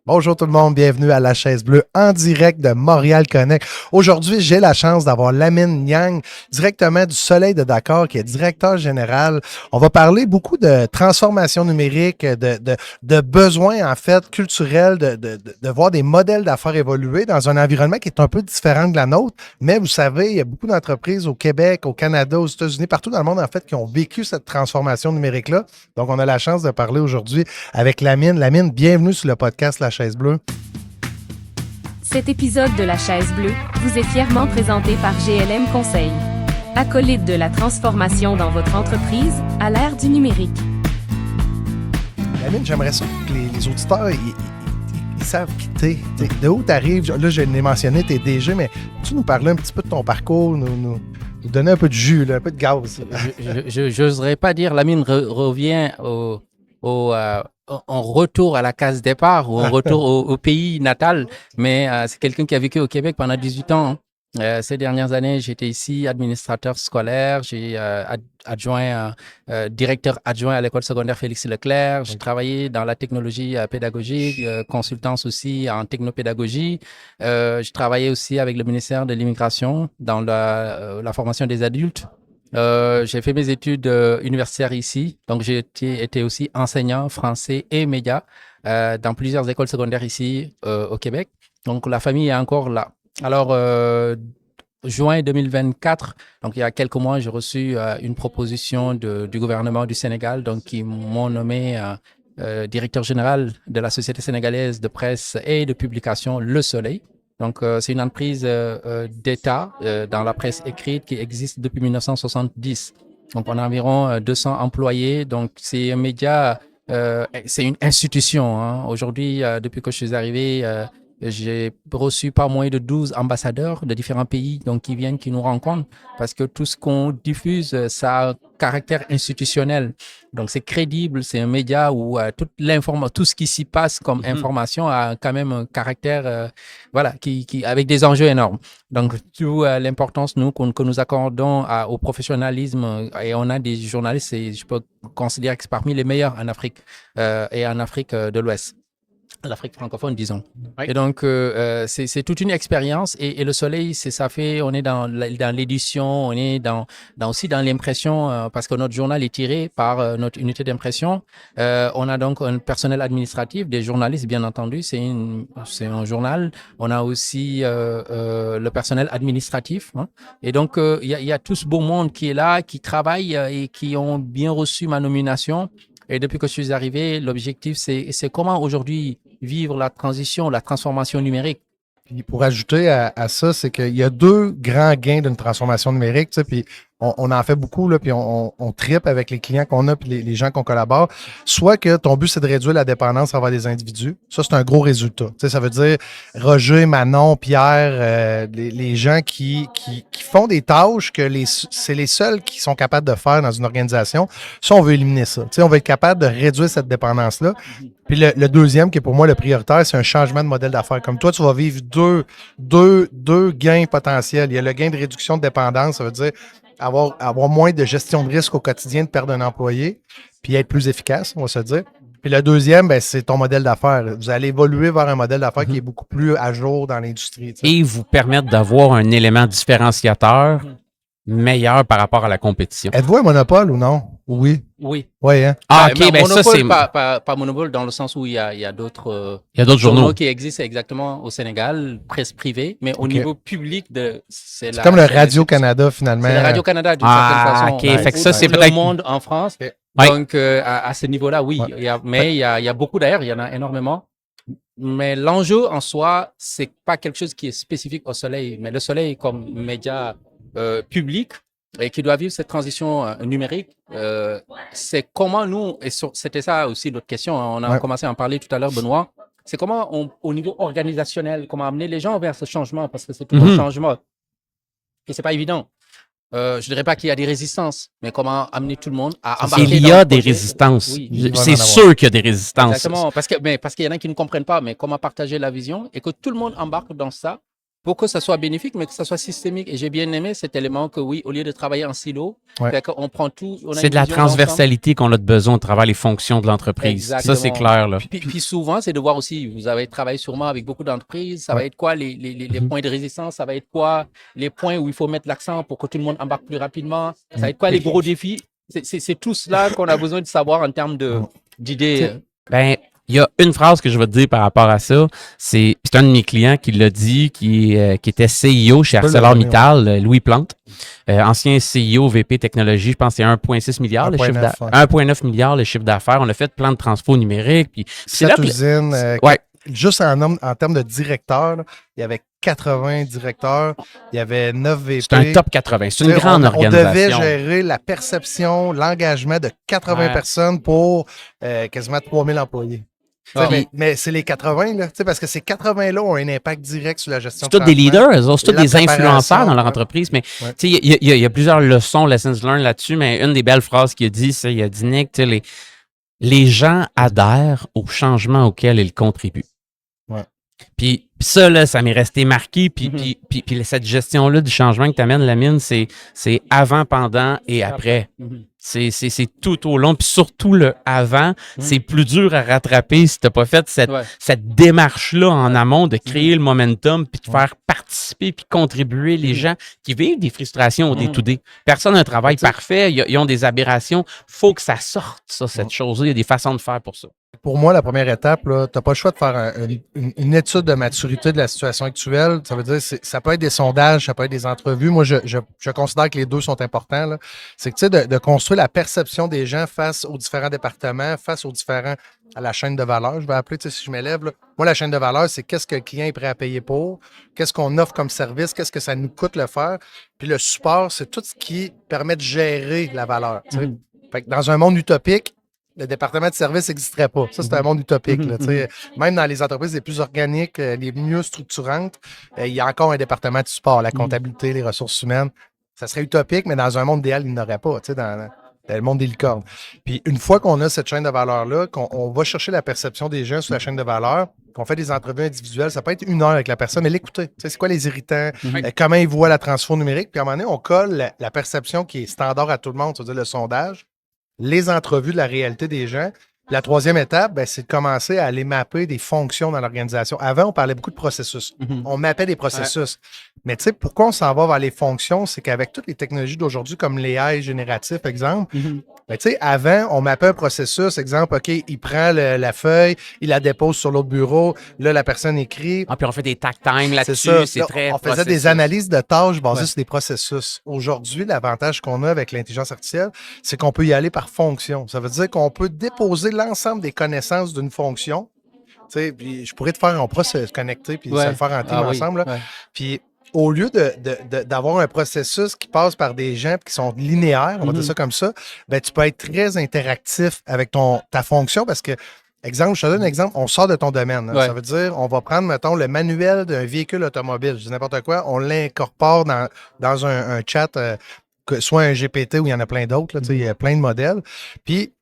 Bonjour tout le monde, bienvenue à La Chaise Bleue en direct de Montréal Connect. Aujourd'hui, j'ai la chance d'avoir Lamine Niang, directement du Soleil de Dakar, qui est directeur général. On va parler beaucoup de transformation numérique, de besoins en fait culturels, de voir des modèles d'affaires évoluer dans un environnement qui est un peu différent de la nôtre. Mais vous savez, il y a beaucoup d'entreprises au Québec, au Canada, aux États-Unis, partout dans le monde en fait, qui ont vécu cette transformation numérique-là. Donc, on a la chance de parler aujourd'hui avec Lamine. Lamine, bienvenue sur le podcast La Chaise Bleue. Cet épisode de La Chaise Bleue vous est fièrement présenté par GLM Conseil. Acolyte de la transformation dans votre entreprise à l'ère du numérique. Lamine, j'aimerais ça que les auditeurs ils savent qui t'es. De où tu arrives? Là, je l'ai mentionné, tu es DG, mais tu nous parler un petit peu de ton parcours, nous donner un peu de jus, là, un peu de gaz. Je n'oserais pas dire Lamine revient en retour à la case départ ou en retour au pays natal, mais c'est quelqu'un qui a vécu au Québec pendant 18 ans. Ces dernières années, j'étais ici administrateur scolaire, j'ai directeur adjoint à l'école secondaire Félix Leclerc. J'ai travaillé dans la technologie pédagogique, consultance aussi en technopédagogie. J'ai travaillé aussi avec le ministère de l'Immigration dans la formation des adultes. J'ai fait mes études universitaires ici, donc j'ai été aussi enseignant français et médias dans plusieurs écoles secondaires ici au Québec. Donc la famille est encore là. Alors, juin 2024, donc il y a quelques mois, j'ai reçu une proposition du gouvernement du Sénégal, donc qui m'ont nommé directeur général de la Société sénégalaise de presse et de publication Le Soleil. Donc, c'est une entreprise d'État dans la presse écrite qui existe depuis 1970. Donc, on a environ 200 employés. Donc, c'est un média, c'est une institution. Hein. Aujourd'hui, depuis que je suis arrivé, j'ai reçu pas moins de 12 ambassadeurs de différents pays donc qui viennent, qui nous rencontrent parce que tout ce qu'on diffuse, ça a un caractère institutionnel. Donc, c'est crédible, c'est un média où tout ce qui s'y passe comme information a quand même un caractère avec des enjeux énormes. Donc, tout l'importance que nous accordons au professionnalisme et on a des journalistes, je peux considérer que c'est parmi les meilleurs en Afrique et en Afrique de l'Ouest. L'Afrique francophone, disons. Oui. Et donc, c'est toute une expérience. Et le Soleil, on est dans l'édition, on est aussi dans l'impression, parce que notre journal est tiré par notre unité d'impression. On a donc un personnel administratif, des journalistes, bien entendu. C'est un journal. On a aussi le personnel administratif. Hein. Et donc, il y a tout ce beau monde qui est là, qui travaille et qui ont bien reçu ma nomination. Et depuis que je suis arrivé, l'objectif, c'est comment aujourd'hui vivre la transition, la transformation numérique. Puis pour ajouter à ça, c'est qu'il y a deux grands gains d'une transformation numérique, tu sais, puis on en fait beaucoup, là, puis on tripe avec les clients qu'on a puis les gens qu'on collabore. Soit que ton but, c'est de réduire la dépendance envers des individus. Ça, c'est un gros résultat. Tu sais, ça veut dire Roger, Manon, Pierre, les gens qui font des tâches que c'est les seuls qui sont capables de faire dans une organisation. Ça, on veut éliminer ça. Tu sais, on veut être capable de réduire cette dépendance-là. Puis le deuxième, qui est pour moi le prioritaire, c'est un changement de modèle d'affaires. Comme toi, tu vas vivre deux gains potentiels. Il y a le gain de réduction de dépendance, ça veut dire avoir moins de gestion de risque au quotidien de perdre un employé, puis être plus efficace, on va se dire. Puis le deuxième, ben, c'est ton modèle d'affaires. Vous allez évoluer vers un modèle d'affaires qui est beaucoup plus à jour dans l'industrie. Tu sais. Et vous permettre d'avoir un élément différenciateur meilleur par rapport à la compétition. Êtes-vous un monopole ou non? Oui. Oui. Oui, hein? Ah, OK, ben monopole, ça, c'est... Pas monopole dans le sens où il y a d'autres journaux qui existent exactement au Sénégal, presse privée, mais au niveau public, c'est comme le Radio-Canada, finalement. C'est le Radio-Canada, d'une certaine façon. OK, fait que ça, c'est peut-être... Le Monde en France. Okay. Donc, à ce niveau-là, oui. Ouais. Il y a beaucoup d'ailleurs, il y en a énormément. Mais l'enjeu en soi, c'est pas quelque chose qui est spécifique au Soleil, mais le Soleil comme média public, et qui doit vivre cette transition numérique, c'est comment nous, et c'était ça aussi notre question, on a commencé à en parler tout à l'heure, Benoît, c'est comment au niveau organisationnel, comment amener les gens vers ce changement, parce que c'est tout un changement, et c'est pas évident. Je dirais pas qu'il y a des résistances, mais comment amener tout le monde à embarquer dans le projet. Il y a des résistances. Oui, c'est sûr qu'il y a des résistances. Exactement, parce qu'il y en a qui ne comprennent pas, mais comment partager la vision et que tout le monde embarque dans ça pour que ça soit bénéfique, mais que ça soit systémique. Et j'ai bien aimé cet élément que oui, au lieu de travailler en silo, on prend tout. C'est de la transversalité qu'on a besoin de travers les fonctions de l'entreprise. Exactement. Ça, c'est clair. Là. Puis souvent, c'est de voir aussi, vous avez travaillé sûrement avec beaucoup d'entreprises, ça va être quoi les points de résistance, ça va être quoi les points où il faut mettre l'accent pour que tout le monde embarque plus rapidement, ça va être quoi les gros défis. C'est tout cela qu'on a besoin de savoir en termes d'idées. Ben, il y a une phrase que je vais te dire par rapport à ça. C'est un de mes clients qui l'a dit, qui était CIO chez ArcelorMittal, Louis Plante. Ancien CIO VP technologie, je pense que c'est 1,6 milliard, 1,9 milliard le chiffre d'affaires. On a fait plein de transfo numériques. Puis c'est là usine, juste en termes de directeurs, là, il y avait 80 directeurs, il y avait 9 VP. C'est un top 80, c'est une grande organisation. On devait gérer la perception, l'engagement de 80 personnes pour quasiment 3000 employés. Mais c'est les 80, là, parce que ces 80-là ont un impact direct sur la gestion. C'est tous des leaders, c'est tous des influenceurs dans leur entreprise. Mais il y a plusieurs leçons, lessons learned là-dessus, mais une des belles phrases qu'il a dit, c'est, il a dit, Nick, les gens adhèrent au changement auquel ils contribuent. Puis ça, là, ça m'est resté marqué. Puis cette gestion-là du changement que tu amènes, Lamine, c'est avant, pendant et après. C'est tout au long. Puis surtout le avant, c'est plus dur à rattraper si tu n'as pas fait cette démarche-là en amont de créer le momentum puis de faire participer puis contribuer les gens qui vivent des frustrations au day-to-day. Personne n'a un travail parfait. Ils ont des aberrations. Il faut que ça sorte, ça, cette chose-là. Il y a des façons de faire pour ça. Pour moi, la première étape, tu n'as pas le choix de faire une étude de maturité de la situation actuelle. Ça veut dire ça peut être des sondages, ça peut être des entrevues. Moi, je considère que les deux sont importants. Là. C'est que de construire la perception des gens face aux différents départements, face aux différents à la chaîne de valeur, je vais appeler, si je m'élève. Là. Moi, la chaîne de valeur, c'est qu'est-ce que le client est prêt à payer pour, qu'est-ce qu'on offre comme service, qu'est-ce que ça nous coûte le faire. Puis le support, c'est tout ce qui permet de gérer la valeur. Fait que dans un monde utopique, le département de service n'existerait pas. Ça, c'est un monde utopique. Là, même dans les entreprises les plus organiques, les mieux structurantes, il y a encore un département de support, la comptabilité, les ressources humaines. Ça serait utopique, mais dans un monde idéal, il n'y en aurait pas, dans le monde des licornes. Puis une fois qu'on a cette chaîne de valeur-là, qu'on va chercher la perception des gens sur la chaîne de valeur, qu'on fait des entrevues individuelles, ça peut être 1 heure avec la personne, mais l'écouter. C'est quoi les irritants, comment ils voient la transfo numérique, puis à un moment donné, on colle la perception qui est standard à tout le monde, c'est-à-dire le sondage, les entrevues de la réalité des gens. La troisième étape, c'est de commencer à aller mapper des fonctions dans l'organisation. Avant, on parlait beaucoup de processus. On mappait des processus. Mais tu sais, pourquoi on s'en va vers les fonctions? C'est qu'avec toutes les technologies d'aujourd'hui, comme l'AI génératif, exemple, tu sais, avant, on mappait un processus. Exemple, OK, il prend la feuille, il la dépose sur l'autre bureau. Là, la personne écrit. Ah, puis on fait des tag time là-dessus. C'est très on faisait des analyses de tâches basées sur des processus. Aujourd'hui, l'avantage qu'on a avec l'intelligence artificielle, c'est qu'on peut y aller par fonction. Ça veut dire qu'on peut déposer l'ensemble des connaissances d'une fonction. Tu sais, puis on pourra se connecter puis se le faire en team ensemble. Là. Puis au lieu d'avoir un processus qui passe par des gens qui sont linéaires, on va dire ça comme ça, tu peux être très interactif avec ta fonction parce que, exemple, je te donne un exemple, on sort de ton domaine. Ça veut dire, on va prendre, mettons, le manuel d'un véhicule automobile, je dis n'importe quoi, on l'incorpore dans un chat, soit un GPT ou il y en a plein d'autres, il y a plein de modèles. Puis,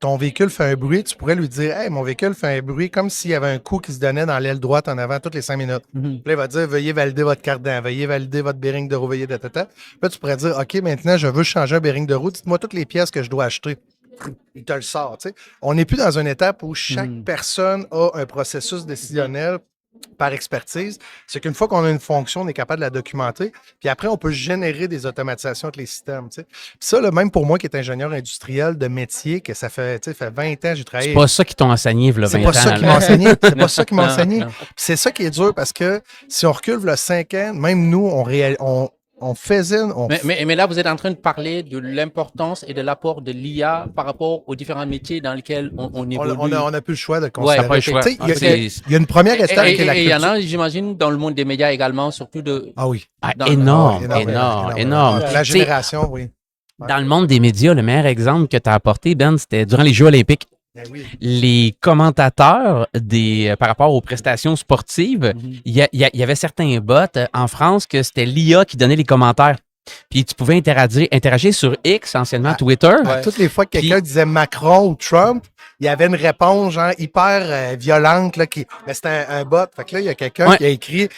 ton véhicule fait un bruit, tu pourrais lui dire « Hey, mon véhicule fait un bruit comme s'il y avait un coup qui se donnait dans l'aile droite en avant toutes les 5 minutes. Puis là, il va dire « Veuillez valider votre cardan, veuillez valider votre bearing de roue, veuillez tatata. » Puis là, tu pourrais dire « OK, maintenant, je veux changer un bearing de roue. Dites-moi toutes les pièces que je dois acheter. » Il te le sort. T'sais. On n'est plus dans une étape où chaque personne a un processus décisionnel par expertise. C'est qu'une fois qu'on a une fonction, on est capable de la documenter. Puis après, on peut générer des automatisations avec les systèmes. T'sais. Puis ça, là, même pour moi qui est ingénieur industriel de métier, que ça fait 20 ans que j'ai travaillé. C'est pas ça qui t'ont enseigné, là, 20 ans. C'est pas ça qui m'a enseigné. C'est pas ça qui m'a enseigné. Puis c'est ça qui est dur parce que si on recule là, 5 ans, même nous, on faisait... Mais là, vous êtes en train de parler de l'importance et de l'apport de l'IA par rapport aux différents métiers dans lesquels on évolue. On n'a plus le choix de le considérer. Pas le choix. Il y a une première étape qui est la culture. Et il y en a, j'imagine, dans le monde des médias également, surtout de... Ah oui. Énorme. La génération, oui. Dans le monde des médias, le meilleur exemple que tu as apporté, Ben, c'était durant les Jeux olympiques. Oui. Les commentateurs par rapport aux prestations sportives, il y avait certains bots en France que c'était l'IA qui donnait les commentaires. Puis tu pouvais interagir sur X, anciennement Twitter. Toutes les fois que quelqu'un disait Macron ou Trump, il y avait une réponse genre hyper violente. Là, mais c'était un bot. Fait que là, il y a quelqu'un qui a écrit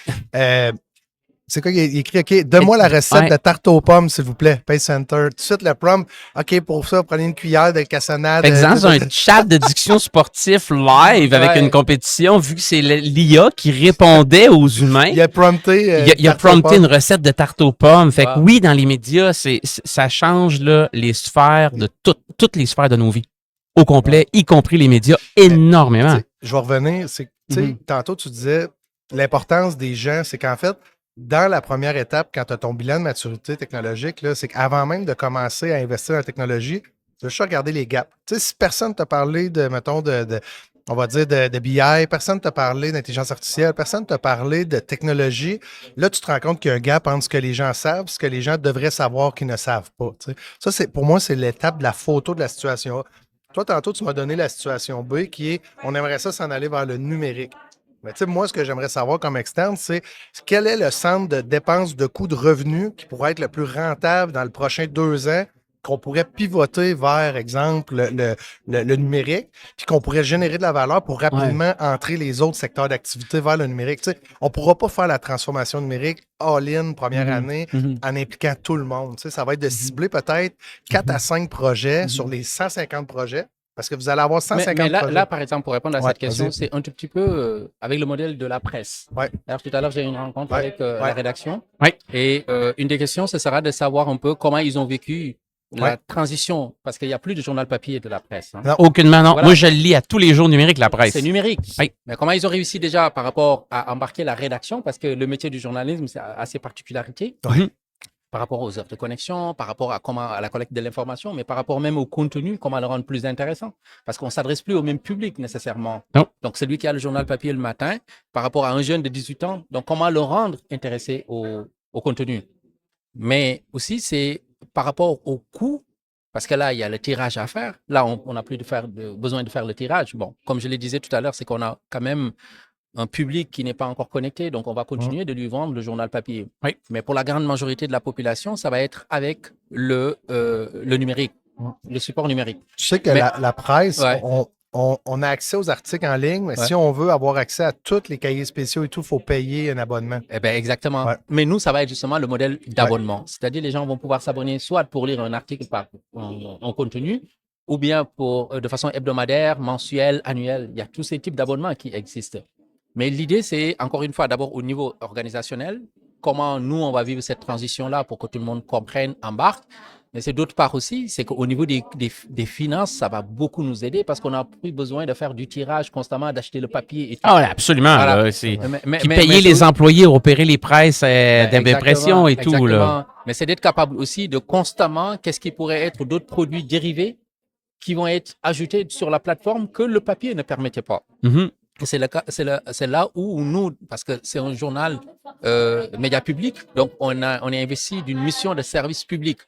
C'est quoi? Il écrit, OK, donne-moi la recette de tarte aux pommes, s'il vous plaît. Pay Center. Tout de suite, le prompt. OK, pour ça, prenez une cuillère de cassonade. Exemple, un chat de discussion sportif live avec une compétition, vu que c'est l'IA qui répondait aux humains. Il a prompté. Il a prompté une recette de tarte aux pommes. Fait que oui, dans les médias, ça change là, les sphères de toutes les sphères de nos vies. Au complet, y compris les médias, énormément. Je vais revenir. Tantôt, tu disais l'importance des gens, c'est qu'en fait, dans la première étape, quand tu as ton bilan de maturité technologique, là, c'est qu'avant même de commencer à investir en technologie, tu veux juste regarder les gaps. Tu sais, si personne ne t'a parlé mettons, on va dire, de BI, personne ne t'a parlé d'intelligence artificielle, personne ne t'a parlé de technologie, là, tu te rends compte qu'il y a un gap entre ce que les gens savent et ce que les gens devraient savoir qu'ils ne savent pas. Tu sais. Ça, pour moi, c'est l'étape de la photo de la situation A. Toi, tantôt, tu m'as donné la situation B qui est, on aimerait ça s'en aller vers le numérique. Mais tu sais, moi, ce que j'aimerais savoir comme externe, c'est quel est le centre de dépenses, de coûts, de revenus qui pourrait être le plus rentable dans le prochain 2 ans, qu'on pourrait pivoter vers, exemple, le numérique, puis qu'on pourrait générer de la valeur pour rapidement entrer les autres secteurs d'activité vers le numérique. Tu sais, on ne pourra pas faire la transformation numérique all-in première année en impliquant tout le monde. Tu sais, ça va être de cibler peut-être 4 à 5 projets sur les 150 projets. Parce que vous allez avoir 150 projets. Là, par exemple, pour répondre à cette question, c'est un tout petit peu avec le modèle de la presse. Alors, tout à l'heure, j'ai eu une rencontre avec la rédaction. Et une des questions, ce sera de savoir un peu comment ils ont vécu la transition, parce qu'il n'y a plus de journal papier de la presse. Hein. Non, aucunement, non. Voilà. Moi, je le lis à tous les jours numériques, la presse. C'est numérique. Mais comment ils ont réussi déjà par rapport à embarquer la rédaction, parce que le métier du journalisme, c'est a ses particularités. Par rapport aux heures de connexion, par rapport à la collecte de l'information, mais par rapport même au contenu, comment le rendre plus intéressant. Parce qu'on ne s'adresse plus au même public nécessairement. Non. Donc, celui qui a le journal papier le matin, par rapport à un jeune de 18 ans, donc comment le rendre intéressé au contenu. Mais aussi, c'est par rapport au coût, parce que là, il y a le tirage à faire. Là, on n'a plus besoin de faire le tirage. Bon, comme je le disais tout à l'heure, c'est qu'on a quand même un public qui n'est pas encore connecté, donc on va continuer de lui vendre le journal papier. Mais pour la grande majorité de la population, ça va être avec le numérique, le support numérique. Tu sais que la presse, on a accès aux articles en ligne, mais si on veut avoir accès à tous les cahiers spéciaux et tout, il faut payer un abonnement. Eh bien, exactement. Mais nous, ça va être justement le modèle d'abonnement. C'est-à-dire les gens vont pouvoir s'abonner soit pour lire un article en contenu, ou bien de façon hebdomadaire, mensuelle, annuelle. Il y a tous ces types d'abonnements qui existent. Mais l'idée, c'est, encore une fois, d'abord au niveau organisationnel, comment nous, on va vivre cette transition-là pour que tout le monde comprenne, embarque. Mais c'est d'autre part aussi, c'est qu'au niveau des finances, ça va beaucoup nous aider parce qu'on n'a plus besoin de faire du tirage constamment, d'acheter le papier et tout. Ah oui, absolument. Voilà. Là, puis payer les employés, opérer les presses d'impression et tout. Là. Mais c'est d'être capable aussi de constamment, qu'est-ce qui pourrait être d'autres produits dérivés qui vont être ajoutés sur la plateforme que le papier ne permettait pas. C'est là où nous, parce que c'est un journal média public, donc on est investi d'une mission de service public.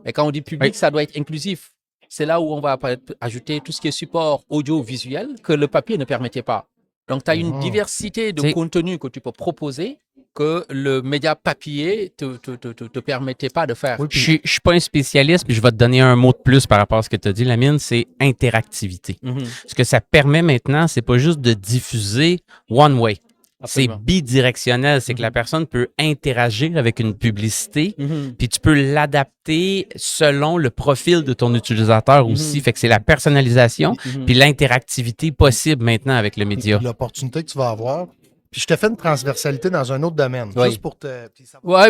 Et quand on dit public, ça doit être inclusif. C'est là où on va ajouter tout ce qui est support audiovisuel que le papier ne permettait pas. Donc, tu as une diversité de contenus que tu peux proposer que le média papier te permettait pas de faire. Je suis pas un spécialiste, puis je vais te donner un mot de plus par rapport à ce que tu as dit, Lamine, c'est interactivité. Ce que ça permet maintenant, c'est pas juste de diffuser one way. Absolument. C'est bidirectionnel, c'est que la personne peut interagir avec une publicité, puis tu peux l'adapter selon le profil de ton utilisateur aussi. Fait que c'est la personnalisation, puis l'interactivité possible maintenant avec le média. L'opportunité que tu vas avoir. Puis je te fais une transversalité dans un autre domaine, juste pour te...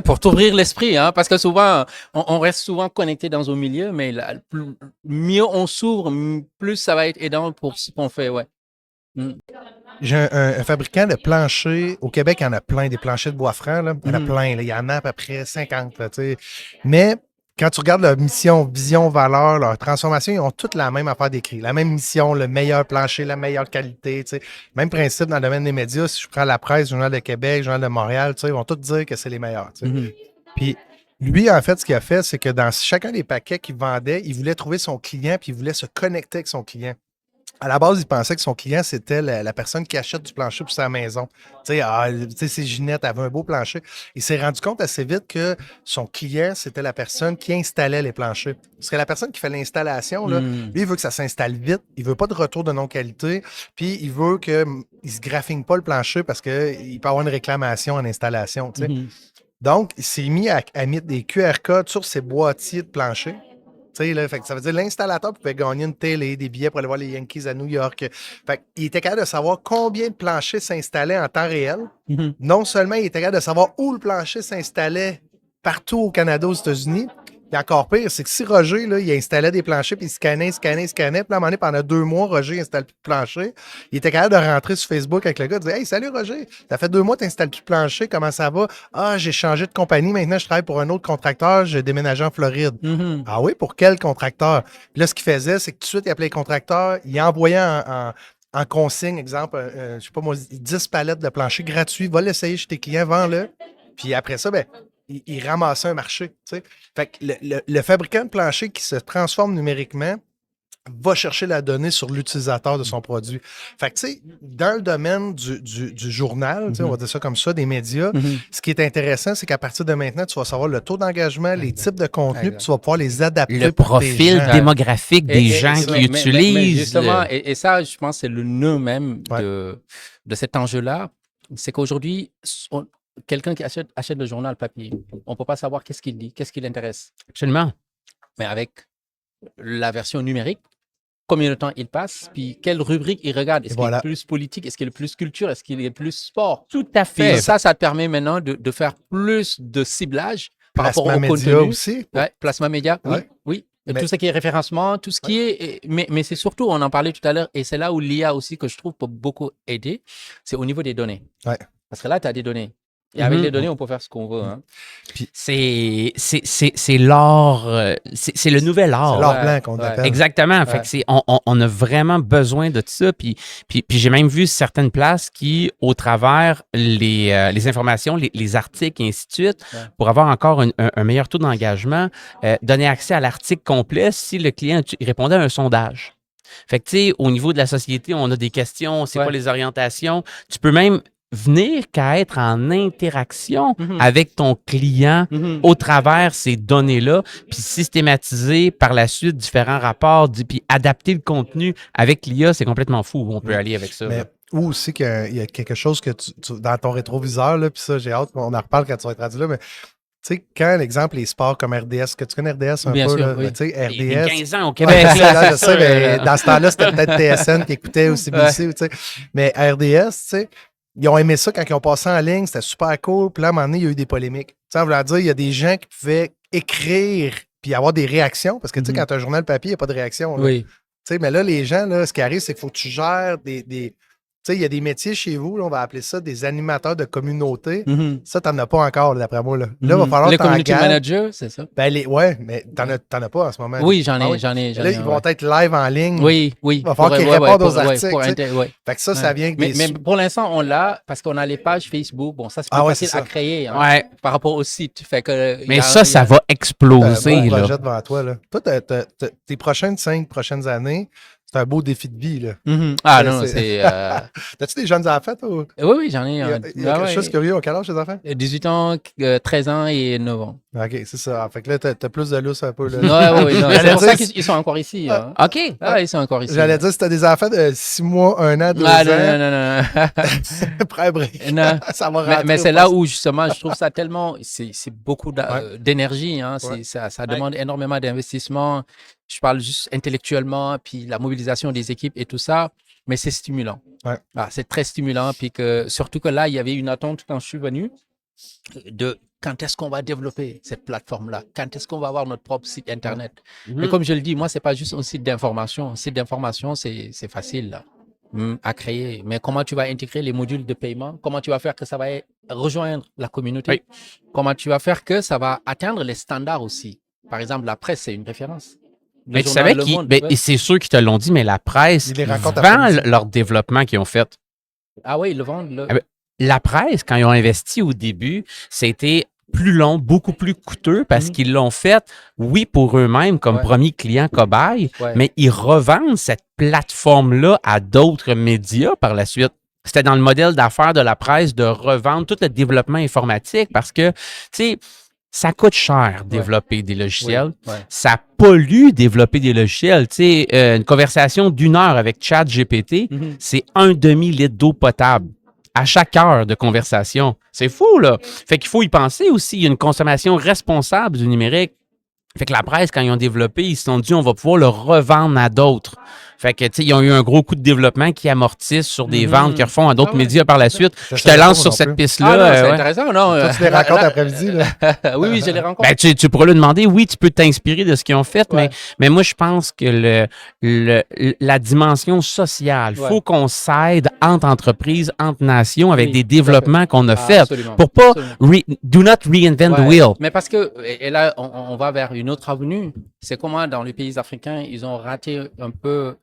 pour t'ouvrir l'esprit, hein, parce que souvent, on reste souvent connecté dans un milieu, mais mieux on s'ouvre, plus ça va être aidant pour ce qu'on fait, J'ai un fabricant de planchers. Au Québec, il y en a plein, des planchers de bois franc. Là. Il y en a plein. Là. Il y en a à peu près 50. Là, mais quand tu regardes leur mission, vision, valeur, leur transformation, ils ont toutes la même affaire d'écrit. La même mission, le meilleur plancher, la meilleure qualité. Même principe dans le domaine des médias. Si je prends la presse, Journal de Québec, Journal de Montréal, ils vont tous dire que c'est les meilleurs. Puis lui, en fait, ce qu'il a fait, c'est que dans chacun des paquets qu'il vendait, il voulait trouver son client puis il voulait se connecter avec son client. À la base, il pensait que son client, c'était la personne qui achète du plancher pour sa maison. Tu sais, c'est Ginette, elle avait un beau plancher. Il s'est rendu compte assez vite que son client, c'était la personne qui installait les planchers. Parce que la personne qui fait l'installation, là, lui, il veut que ça s'installe vite. Il veut pas de retour de non-qualité. Puis, il veut qu'il ne se graphine pas le plancher parce qu'il peut avoir une réclamation en installation. Tu sais. Donc, il s'est mis à mettre des QR codes sur ses boîtiers de plancher. Tu sais, là, fait que ça veut dire que l'installateur pouvait gagner une télé, des billets pour aller voir les Yankees à New York. Fait qu'il était capable de savoir combien de planchers s'installaient en temps réel. Non seulement il était capable de savoir où le plancher s'installait partout au Canada, aux États-Unis. Et encore pire, c'est que si Roger, là, il installait des planchers, puis il scannait, puis là, à un moment donné, pendant 2 mois, Roger installe plus de plancher. Il était capable de rentrer sur Facebook avec le gars, de dire « Hey, salut Roger, ça fait 2 mois que tu n'installes plus de plancher, comment ça va? Ah, j'ai changé de compagnie, maintenant je travaille pour un autre contracteur, j'ai déménagé en Floride. Ah oui, pour quel contracteur? Puis là, ce qu'il faisait, c'est que tout de suite, il appelait les contracteurs, il envoyait en consigne, exemple, je sais pas moi, 10 palettes de plancher gratuits, va l'essayer chez tes clients, vends-le. Puis après ça, ben, il ramassait un marché. Tu sais. Fait que le fabricant de plancher qui se transforme numériquement va chercher la donnée sur l'utilisateur de son produit. Fait que, tu sais, dans le domaine du journal, tu sais, on va dire ça comme ça, des médias, ce qui est intéressant, c'est qu'à partir de maintenant, tu vas savoir le taux d'engagement, les types de contenus, puis tu vas pouvoir les adapter. Le profil démographique des gens qui utilisent. Mais justement, et ça, je pense, c'est le nœud même de cet enjeu-là, c'est qu'aujourd'hui, quelqu'un qui achète le journal papier, on ne peut pas savoir qu'est-ce qu'il lit, qu'est-ce qui l'intéresse. Absolument. Mais avec la version numérique, combien de temps il passe, puis quelle rubrique il regarde. Est-ce qu'il est plus politique, est-ce qu'il est plus culture, est-ce qu'il est plus sport? Tout à fait. Puis ça te permet maintenant de faire plus de ciblage par rapport au contenu. Aussi. Ouais, placement média, oui. Tout ce qui est référencement, tout ce qui est... Mais c'est surtout, on en parlait tout à l'heure, et c'est là où l'IA aussi, que je trouve peut beaucoup aider, c'est au niveau des données. Ouais. Parce que là, tu as des données. Et avec les données, on peut faire ce qu'on veut. Hein. Puis c'est l'or, c'est le nouvel or. C'est l'or blanc qu'on appelle. Exactement. Fait que on a vraiment besoin de ça. Puis j'ai même vu certaines places qui, au travers les informations, les articles et ainsi de suite, pour avoir encore un meilleur taux d'engagement, donner accès à l'article complet si le client répondait à un sondage. Fait que, tu sais, au niveau de la société, on a des questions, c'est quoi les orientations. Tu peux même venir qu'à être en interaction avec ton client au travers ces données-là, puis systématiser par la suite différents rapports, puis adapter le contenu avec l'IA, c'est complètement fou où on peut aller avec ça. Mais ou aussi qu'il y a quelque chose que dans ton rétroviseur, là, puis ça, j'ai hâte qu'on en reparle quand tu vas être rendu là, mais tu sais, quand l'exemple, les sports comme RDS, que tu connais RDS un bien peu, sûr, là, oui. tu sais, RDS. Il y a 15 ans au Québec. Je sais, mais dans ce temps-là, c'était peut-être TSN qui écoutait au CBC, tu sais. Mais RDS, tu sais, ils ont aimé ça quand ils ont passé en ligne, c'était super cool. Puis là, à un moment donné, il y a eu des polémiques. Tu sais, en voulant dire, il y a des gens qui pouvaient écrire puis avoir des réactions, parce que tu sais, quand tu as un journal papier, il n'y a pas de réaction. Là. Oui. Tu sais, mais là, les gens, là, ce qui arrive, c'est qu'il faut que tu gères des tu sais, il y a des métiers chez vous, là, on va appeler ça des animateurs de communauté. Ça, t'en as pas encore, là, d'après moi. Là, il va falloir les que t'en community gardes. managers, c'est ça? Ben, ouais, mais t'en as pas en ce moment. Oui, j'en ai. Là, ils vont être live en ligne. Oui. Il va falloir qu'ils répondent aux articles. Fait que ça vient avec mais pour l'instant, on l'a parce qu'on a les pages Facebook. Bon, ça, c'est plus facile à créer par rapport au site. Fait que, mais ça va exploser. Un beau là. projet devant toi. Là. Toi, tes prochaines 5 prochaines années, c'est un beau défi de vie. Là. Ah non, c'est... T'as-tu des jeunes enfants, toi? Oui, j'en ai. Il y a quelque chose de curieux. Quel âge, tes enfants? 18 ans, 13 ans et 9 ans. OK, c'est ça. Fait que là, t'as plus de lousse un peu. Là. Oui. C'est pour ça qu'ils sont encore ici. OK. Ils sont encore ici. J'allais dire, si t'as des enfants de 6 mois, 1 an, 2 ans... Non. Prêt à break. Non. Ça va rentrer. Mais c'est là où, justement, je trouve ça tellement... C'est beaucoup d'énergie. Hein. Ça demande énormément d'investissement. Je parle juste intellectuellement, puis la mobilisation des équipes et tout ça, mais c'est stimulant. C'est très stimulant, puis surtout que là, il y avait une attente quand je suis venu de quand est-ce qu'on va développer cette plateforme-là, quand est-ce qu'on va avoir notre propre site Internet. Mais comme je le dis, moi, c'est pas juste un site d'information. Un site d'information, c'est facile là, à créer. Mais comment tu vas intégrer les modules de paiement? Comment tu vas faire que ça va rejoindre la communauté? Comment tu vas faire que ça va atteindre les standards aussi? Par exemple, la presse, c'est une référence. Mais tu savais et c'est sûr qu'ils te l'ont dit, mais la presse vend leur développement qu'ils ont fait. Ah oui, ils le vendent. Là. La presse, quand ils ont investi au début, c'était plus long, beaucoup plus coûteux parce qu'ils l'ont fait, oui, pour eux-mêmes comme premier client cobaye, mais ils revendent cette plateforme-là à d'autres médias par la suite. C'était dans le modèle d'affaires de la presse de revendre tout le développement informatique parce que, tu sais, ça coûte cher développer des logiciels. Ça pollue développer des logiciels. Tu sais, une conversation d'1 heure avec ChatGPT, c'est 1 demi-litre d'eau potable. à chaque heure de conversation. C'est fou, là. Fait qu'il faut y penser aussi. Il y a une consommation responsable du numérique. Fait que la presse, quand ils ont développé, ils se sont dit, on va pouvoir le revendre à d'autres. Fait que, tu sais, ils ont eu un gros coup de développement qui amortissent sur des ventes qu'ils refont à d'autres médias par la suite. Je te lance sur cette piste-là. C'est intéressant, non? Toi, tu les rencontres l'après-midi, là. Oui, je les rencontre. Ben, tu pourras lui demander, oui, tu peux t'inspirer de ce qu'ils ont fait, mais moi, je pense que la dimension sociale, il faut qu'on s'aide entre entreprises, entre nations, avec des développements qu'on a faits pour pas do not reinvent the wheel. Mais parce que, et là, on va vers une autre avenue. C'est comment dans les pays africains, ils ont raté un peu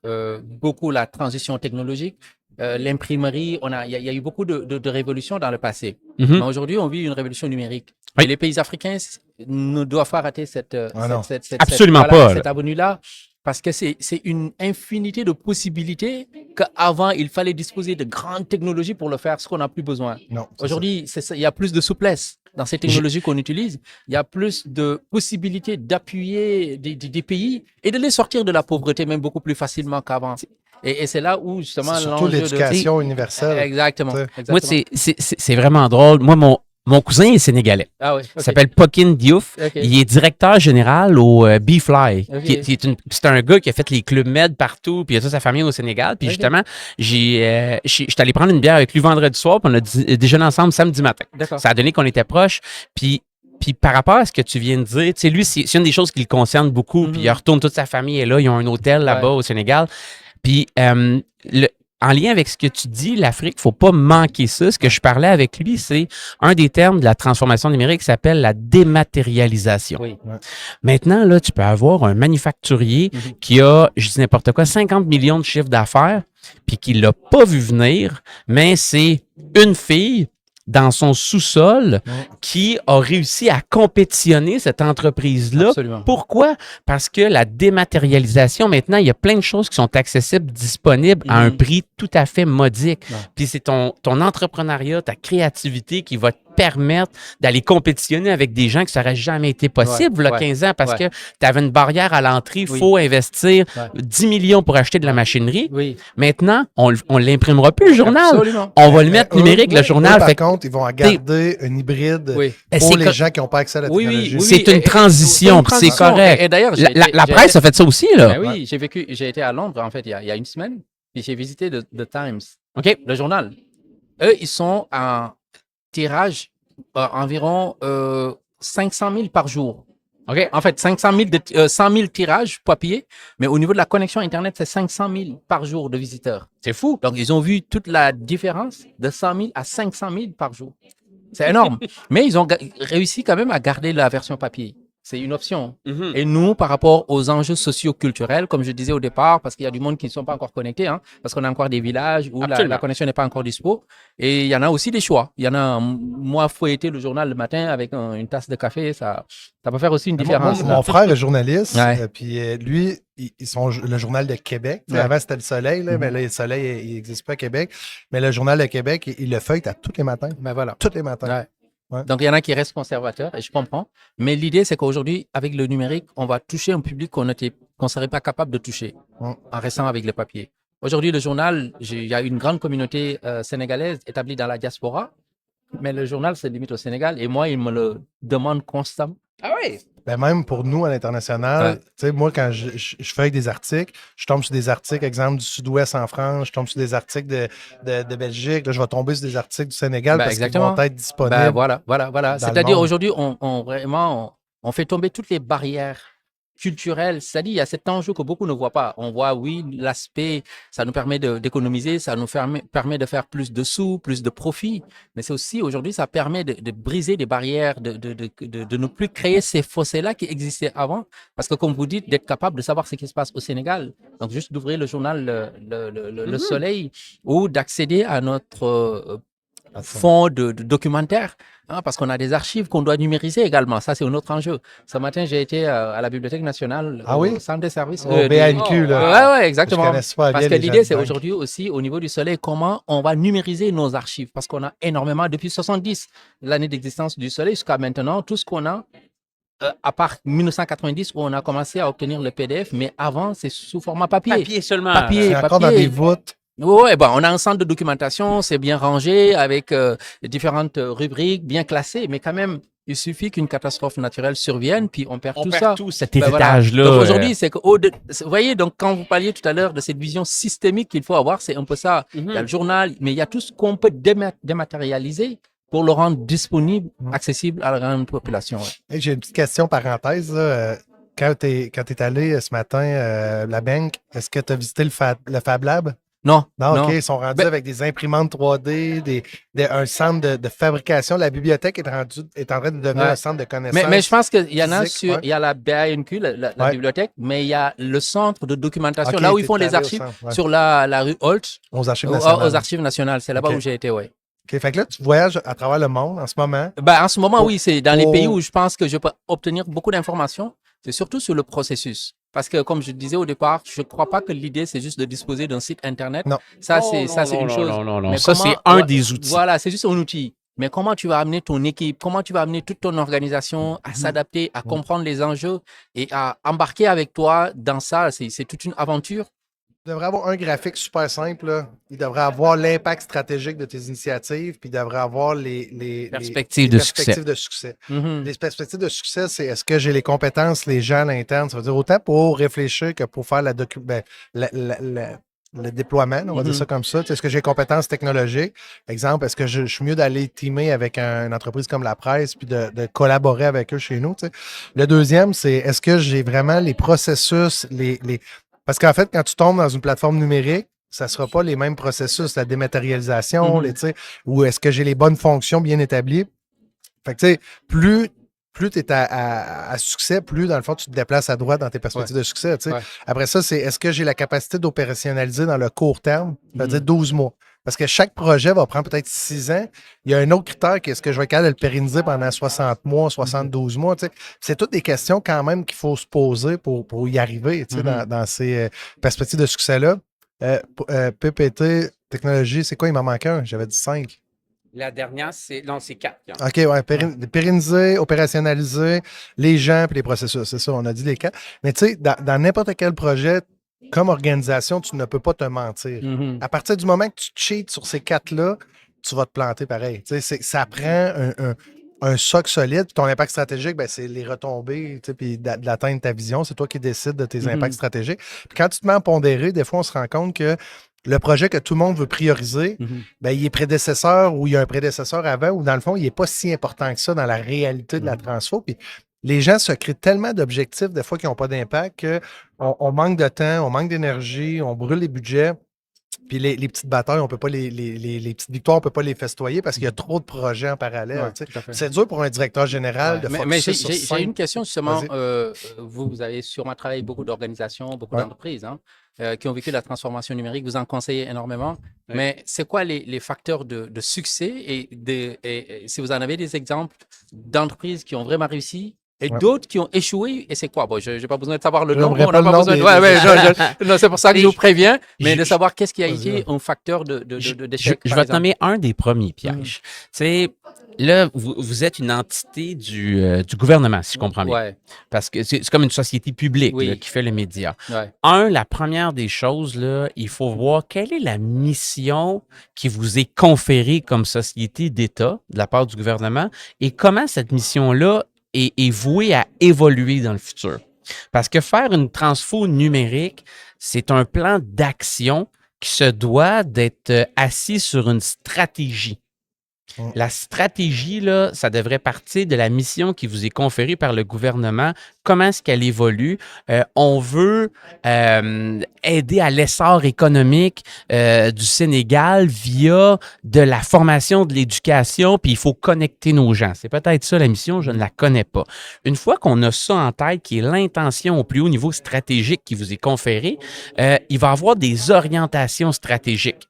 beaucoup la transition technologique. L'imprimerie, il y a eu beaucoup de révolutions dans le passé. Mais aujourd'hui, on vit une révolution numérique. Et les pays africains ne doivent pas rater cette avenue-là, parce que c'est une infinité de possibilités qu'avant, il fallait disposer de grandes technologies pour le faire, ce qu'on n'a plus besoin. Aujourd'hui, il y a plus de souplesse dans ces technologies qu'on utilise. Il y a plus de possibilités d'appuyer des pays et de les sortir de la pauvreté, même beaucoup plus facilement qu'avant. Et c'est là où, justement, surtout l'éducation universelle. Exactement. Moi, c'est vraiment drôle. Moi, mon cousin est sénégalais. Ah oui, Il s'appelle Pokin Diouf. Il est directeur général au B-Fly. C'est un gars qui a fait les clubs med partout, puis il a toute sa famille au Sénégal. Puis justement, j'étais allé prendre une bière avec lui vendredi soir, puis on a déjeuné ensemble samedi matin. Ça a donné qu'on était proches. Puis par rapport à ce que tu viens de dire, tu sais, lui, c'est une des choses qui le concerne beaucoup. Puis il retourne toute sa famille est là. Ils ont un hôtel là-bas au Sénégal. Puis en lien avec ce que tu dis, l'Afrique, il ne faut pas manquer ça. Ce que je parlais avec lui, c'est un des termes de la transformation numérique qui s'appelle la dématérialisation. Maintenant, là, tu peux avoir un manufacturier qui a, je dis n'importe quoi, 50 millions de chiffres d'affaires, puis qui ne l'a pas vu venir, mais c'est une fille dans son sous-sol qui a réussi à compétitionner cette entreprise-là. Absolument. Pourquoi? Parce que la dématérialisation, maintenant, il y a plein de choses qui sont accessibles, disponibles à un prix tout à fait modique. Puis c'est ton entrepreneuriat, ta créativité qui va te permettre d'aller compétitionner avec des gens que ça n'aurait jamais été possible il y a 15 ans parce que tu avais une barrière à l'entrée, il faut investir 10 millions pour acheter de la machinerie. Maintenant, on ne l'imprimera plus, le journal. Absolument. On va le mettre numérique, le journal. Par contre, ils vont garder un hybride pour les gens qui n'ont pas accès à la technologie. C'est une transition, puis c'est correct. Et d'ailleurs, la presse a fait ça aussi, là. Ben oui, j'ai été à Londres, en fait, il y a une semaine, puis j'ai visité The Times, le journal. Eux, ils sont en tirage environ 500 000 par jour. En fait, 100 000 tirages papier, mais au niveau de la connexion Internet, c'est 500 000 par jour de visiteurs. C'est fou. Donc, ils ont vu toute la différence de 100 000 à 500 000 par jour. C'est énorme. Mais ils ont réussi quand même à garder la version papier. C'est une option. Et nous, par rapport aux enjeux socio-culturels, comme je disais au départ, parce qu'il y a du monde qui ne sont pas encore connectés, parce qu'on a encore des villages où la connexion n'est pas encore dispo. Et il y en a aussi des choix. Il y en a, moi, fouetter le journal le matin avec une tasse de café, ça peut faire aussi une différence. Mon frère est journaliste, puis lui, le journal de Québec. Avant, c'était Le Soleil, là, mais là, Le Soleil, il n'existe pas à Québec. Mais le journal de Québec, il le feuille à tous les matins. Ben voilà. Tous les matins. Donc, il y en a qui restent conservateurs, et je comprends. Mais l'idée, c'est qu'aujourd'hui, avec le numérique, on va toucher un public qu'on ne serait pas capable de toucher en restant avec le papier. Aujourd'hui, le journal, il y a une grande communauté sénégalaise établie dans la diaspora, mais le journal se limite au Sénégal, et moi, il me le demande constamment. Ah oui? Ben même pour nous à l'international, tu sais, moi, quand je feuille des articles, je tombe sur des articles, exemple, du Sud-Ouest en France, je tombe sur des articles de Belgique, là, je vais tomber sur des articles du Sénégal parce qu'ils vont être disponibles. Voilà. C'est-à-dire, aujourd'hui, on fait tomber toutes les barrières culturelles. C'est-à-dire, il y a cet enjeu que beaucoup ne voient pas. On voit, oui, l'aspect, ça nous permet d'économiser, ça nous permet de faire plus de sous, plus de profit. Mais c'est aussi, aujourd'hui, ça permet de briser des barrières, de ne plus créer ces fossés-là qui existaient avant. Parce que, comme vous dites, d'être capable de savoir ce qui se passe au Sénégal. Donc, juste d'ouvrir le journal Le Soleil ou d'accéder à notre fonds de documentaires, parce qu'on a des archives qu'on doit numériser également. Ça, c'est un autre enjeu. Ce matin, j'ai été à la Bibliothèque nationale, au centre des services. Au BNQ, là. Oui, exactement. Parce que l'idée, c'est aujourd'hui aussi, au niveau du Soleil, comment on va numériser nos archives. Parce qu'on a énormément, depuis 70, l'année d'existence du Soleil, jusqu'à maintenant, tout ce qu'on a, à part 1990 où on a commencé à obtenir le PDF, mais avant, c'est sous format papier. Papier seulement. C'est encore dans des voûtes. Ouais, bon, on a un centre de documentation, c'est bien rangé avec différentes rubriques bien classées, mais quand même, il suffit qu'une catastrophe naturelle survienne, puis on perd tout ça. cet Ben voilà. héritage-là. Donc aujourd'hui, c'est que, vous voyez, donc quand vous parliez tout à l'heure de cette vision systémique qu'il faut avoir, c'est un peu ça. Il y a le journal, mais il y a tout ce qu'on peut dématérialiser pour le rendre disponible, accessible à la grande population. Ouais. Hey, j'ai une petite question parenthèse. Là. Quand tu es allé ce matin la banque, est-ce que tu as visité le Fab Lab? Non, Non, OK, ils sont rendus avec des imprimantes 3D, un centre de fabrication. La bibliothèque est en train de devenir un centre de connaissances. Mais je pense qu'il y en a physique, il y a la BANQ, la bibliothèque, mais il y a le centre de documentation, OK, là où ils font les archives, sur la rue Holt, aux archives nationales. aux archives nationales. C'est là-bas OK. où j'ai été, oui. OK, fait que là, tu voyages à travers le monde en ce moment. Ben, en ce moment, oui, c'est dans les pays où je pense que je peux obtenir beaucoup d'informations. C'est surtout sur le processus. Parce que, comme je disais au départ, je ne crois pas que l'idée, c'est juste de disposer d'un site Internet. Non. Ça, c'est une chose. Non. Mais Ça, c'est un des outils. Voilà, c'est juste un outil. Mais comment tu vas amener ton équipe, comment tu vas amener toute ton organisation à s'adapter, à comprendre les enjeux et à embarquer avec toi dans ça, c'est toute une aventure. Il devrait avoir un graphique super simple. Là. Il devrait avoir l'impact stratégique de tes initiatives, puis il devrait avoir les perspectives de succès. Mhm. Les perspectives de succès, c'est est-ce que j'ai les compétences, les gens à l'interne? Ça veut dire autant pour réfléchir que pour faire le déploiement, on va dire ça comme ça. Est-ce que j'ai les compétences technologiques? Exemple, est-ce que je suis mieux d'aller teamer avec une entreprise comme la presse puis de collaborer avec eux chez nous? T'sais? Le deuxième, c'est est-ce que j'ai vraiment les processus, Parce qu'en fait, quand tu tombes dans une plateforme numérique, ça ne sera pas les mêmes processus, la dématérialisation, ou est-ce que j'ai les bonnes fonctions bien établies? Fait que, tu sais, plus tu es à succès, plus, dans le fond, tu te déplaces à droite dans tes perspectives de succès. Ouais. Après ça, c'est est-ce que j'ai la capacité d'opérationnaliser dans le court terme, c'est-à-dire 12 mois? Parce que chaque projet va prendre peut-être 6 ans. Il y a un autre critère qui est ce que je vais être capable de le pérenniser pendant 60 mois, 72 mois. C'est toutes des questions quand même qu'il faut se poser pour y arriver dans ces perspectives de succès-là. PPT, technologie, c'est quoi? Il m'en manque un. J'avais dit 5. La dernière, c'est 4. OK, ouais. Pérenniser, opérationnaliser les gens et les processus. C'est ça, on a dit les 4. Mais tu sais, dans n'importe quel projet, comme organisation, tu ne peux pas te mentir. À partir du moment que tu cheats sur ces 4-là, tu vas te planter pareil. Ça prend un socle solide. Puis ton impact stratégique, ben, c'est les retombées puis d'atteindre ta vision. C'est toi qui décides de tes impacts stratégiques. Puis quand tu te mets à pondérer, des fois, on se rend compte que le projet que tout le monde veut prioriser, ben, il est prédécesseur ou il y a un prédécesseur avant ou dans le fond, il n'est pas si important que ça dans la réalité de la transfo. Puis les gens se créent tellement d'objectifs, des fois, qui n'ont pas d'impact, qu'on manque de temps, on manque d'énergie, on brûle les budgets. Puis les petites batailles, on peut pas les petites victoires, on ne peut pas les festoyer parce qu'il y a trop de projets en parallèle. Ouais, c'est dur pour un directeur général de focuser sur ça. J'ai une question justement. Vous avez sûrement travaillé beaucoup d'organisations, beaucoup d'entreprises qui ont vécu la transformation numérique. Vous en conseillez énormément. Ouais. Mais c'est quoi les facteurs de succès et si vous en avez des exemples d'entreprises qui ont vraiment réussi et d'autres qui ont échoué, et c'est quoi? Bon, je n'ai pas besoin de savoir le nom. On n'a pas besoin de... Non, c'est pour ça que je vous préviens, mais de savoir qu'est-ce qui a été un facteur d'échec. Je vais te nommer un des premiers pièges. Tu sais, là, vous êtes une entité du gouvernement, si je comprends bien. Ouais. Parce que c'est comme une société publique là, qui fait les médias. Ouais. La première des choses, là, il faut voir quelle est la mission qui vous est conférée comme société d'État de la part du gouvernement et comment cette mission-là est voué à évoluer dans le futur. Parce que faire une transfo numérique, c'est un plan d'action qui se doit d'être assis sur une stratégie. La stratégie, là, ça devrait partir de la mission qui vous est conférée par le gouvernement. Comment est-ce qu'elle évolue? On veut aider à l'essor économique du Sénégal via de la formation, de l'éducation, puis il faut connecter nos gens. C'est peut-être ça la mission, je ne la connais pas. Une fois qu'on a ça en tête, qui est l'intention au plus haut niveau stratégique qui vous est conférée, il va y avoir des orientations stratégiques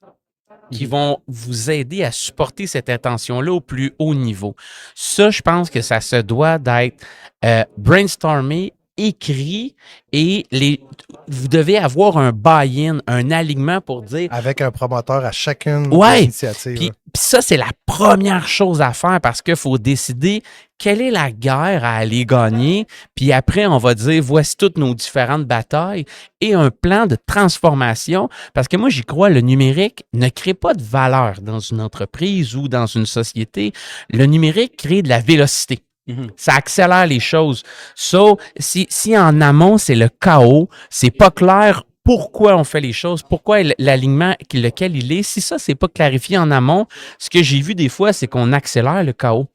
qui vont vous aider à supporter cette intention-là au plus haut niveau. Ça, je pense que ça se doit d'être brainstormé, écrit et vous devez avoir un buy-in, un alignement pour dire... Avec un promoteur à chacune des initiatives. Puis ça, c'est la première chose à faire parce qu'il faut décider quelle est la guerre à aller gagner, puis après, on va dire, voici toutes nos différentes batailles et un plan de transformation, parce que moi, j'y crois, le numérique ne crée pas de valeur dans une entreprise ou dans une société. Le numérique crée de la vélocité. Ça accélère les choses. Si en amont, c'est le chaos, c'est pas clair pourquoi on fait les choses, pourquoi l'alignement lequel il est, si ça, c'est pas clarifié en amont, ce que j'ai vu des fois, c'est qu'on accélère le chaos.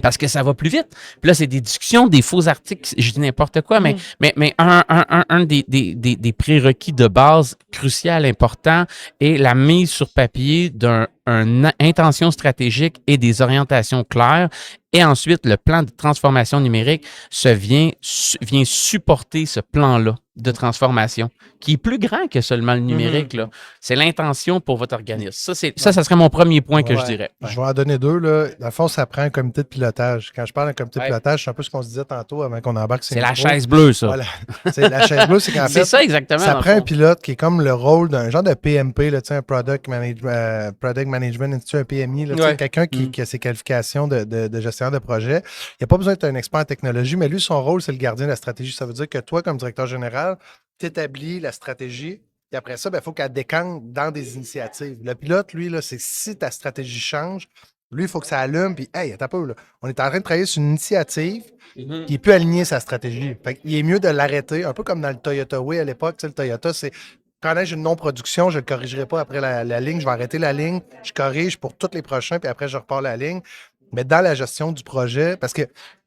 Parce que ça va plus vite. Puis là, c'est des discussions, des faux articles, je dis n'importe quoi, mais un des prérequis de base crucial, important, est la mise sur papier d'une intention stratégique et des orientations claires. Et ensuite, le plan de transformation numérique vient supporter ce plan-là de transformation, qui est plus grand que seulement le numérique. Là. C'est l'intention pour votre organisme. Ça serait mon premier point que je dirais. Je vais en donner deux. Là. Dans le fond, ça prend un comité de pilotage. Quand je parle d'un comité de pilotage, c'est un peu ce qu'on se disait tantôt avant qu'on embarque. C'est la chaise bleue, ça. Voilà. La chaise bleue, c'est qu'en fait, c'est ça exactement. Ça prend un pilote qui est comme le rôle d'un genre de PMP, là, un Product Management Institute, un PMI, là, quelqu'un qui a ses qualifications de gestionnaire de projet. Il n'y a pas besoin d'être un expert en technologie, mais lui, son rôle, c'est le gardien de la stratégie. Ça veut dire que toi, comme directeur général, tu établis la stratégie. Et après ça, il faut qu'elle décante dans des initiatives. Le pilote, lui, là, c'est si ta stratégie change, lui, il faut que ça allume. Puis, hey, attends un peu, là. On est en train de travailler sur une initiative qui peut aligner sa stratégie. Fait il est mieux de l'arrêter, un peu comme dans le Toyota Way à l'époque. Tu sais, le Toyota, c'est quand j'ai une non-production, je ne le corrigerai pas après la ligne. Je vais arrêter la ligne, je corrige pour tous les prochains, puis après, je repars la ligne. Mais dans la gestion du projet, parce que,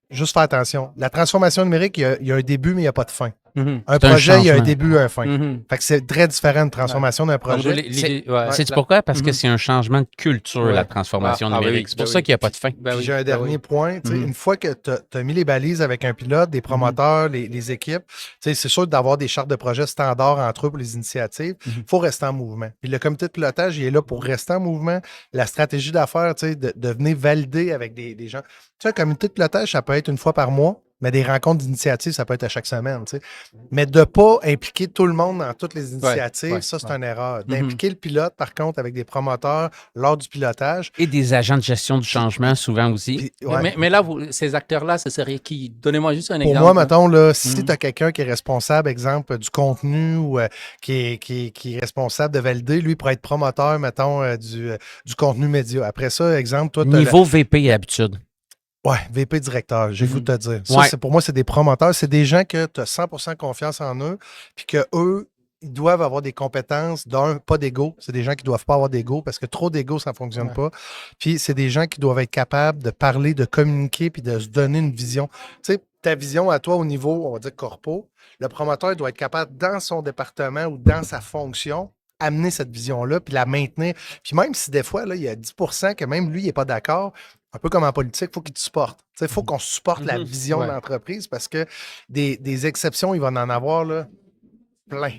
juste faire attention, la transformation numérique, il y a un début, mais il n'y a pas de fin. Un projet, il y a un début et un fin. Fait que c'est très différent de transformation d'un projet. C'est pourquoi? Parce que c'est un changement de culture, la transformation numérique. C'est pour ça qu'il n'y a pas de fin. J'ai un dernier point. Une fois que tu as mis les balises avec un pilote, des promoteurs, les équipes, c'est sûr d'avoir des chartes de projet standards entre eux pour les initiatives. Il faut rester en mouvement. Puis le comité de pilotage, il est là pour rester en mouvement. La stratégie d'affaires, de venir valider avec des gens. Tu sais, un comité de pilotage, ça peut être une fois par mois. Mais des rencontres d'initiatives, ça peut être à chaque semaine. Tu sais. Mais de ne pas impliquer tout le monde dans toutes les initiatives, ça, c'est une erreur. D'impliquer le pilote, par contre, avec des promoteurs lors du pilotage. Et des agents de gestion du changement, souvent aussi. Puis, mais là, ces acteurs-là, ce serait qui? Donnez-moi juste un exemple. Pour moi, mettons, là, si tu as quelqu'un qui est responsable, exemple, du contenu ou qui est responsable de valider, lui, pour être promoteur, mettons, du contenu média. Après ça, exemple, toi, niveau VP, d'habitude. Ouais, VP directeur, j'ai voulu te dire. Ça, pour moi, c'est des promoteurs. C'est des gens que tu as 100% confiance en eux, puis qu'eux, ils doivent avoir des compétences. D'un, pas d'ego. C'est des gens qui ne doivent pas avoir d'ego parce que trop d'ego, ça ne fonctionne pas. Puis c'est des gens qui doivent être capables de parler, de communiquer, puis de se donner une vision. Tu sais, ta vision à toi au niveau, on va dire, corpo, le promoteur doit être capable, dans son département ou dans sa fonction, amener cette vision-là, puis la maintenir. Puis même si des fois, là, il y a 10% que même lui, il n'est pas d'accord, un peu comme en politique, il faut qu'il te supporte. Il faut qu'on supporte la vision de l'entreprise parce que des exceptions, il va en avoir là, plein.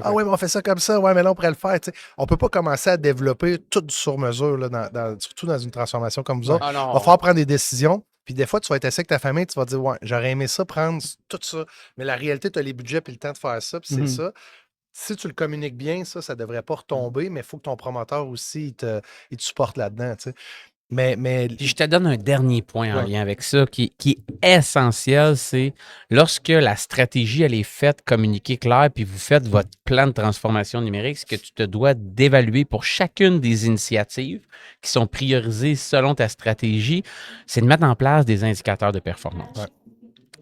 Ah oui, mais on fait ça comme ça. Ouais, mais là, on pourrait le faire. T'sais. On ne peut pas commencer à développer tout sur mesure, là, surtout dans une transformation comme vous autres. Il va falloir prendre des décisions. Puis des fois, tu vas être assis avec ta famille, tu vas dire, ouais, j'aurais aimé ça, prendre tout ça. Mais la réalité, tu as les budgets et le temps de faire ça, puis c'est ça. Si tu le communiques bien, ça ne devrait pas retomber, mais il faut que ton promoteur aussi, il te supporte là-dedans. T'sais. Mais je te donne un dernier point en lien avec ça qui est essentiel, c'est lorsque la stratégie elle est faite, communiquée claire, puis vous faites votre plan de transformation numérique, ce que tu te dois d'évaluer pour chacune des initiatives qui sont priorisées selon ta stratégie, c'est de mettre en place des indicateurs de performance.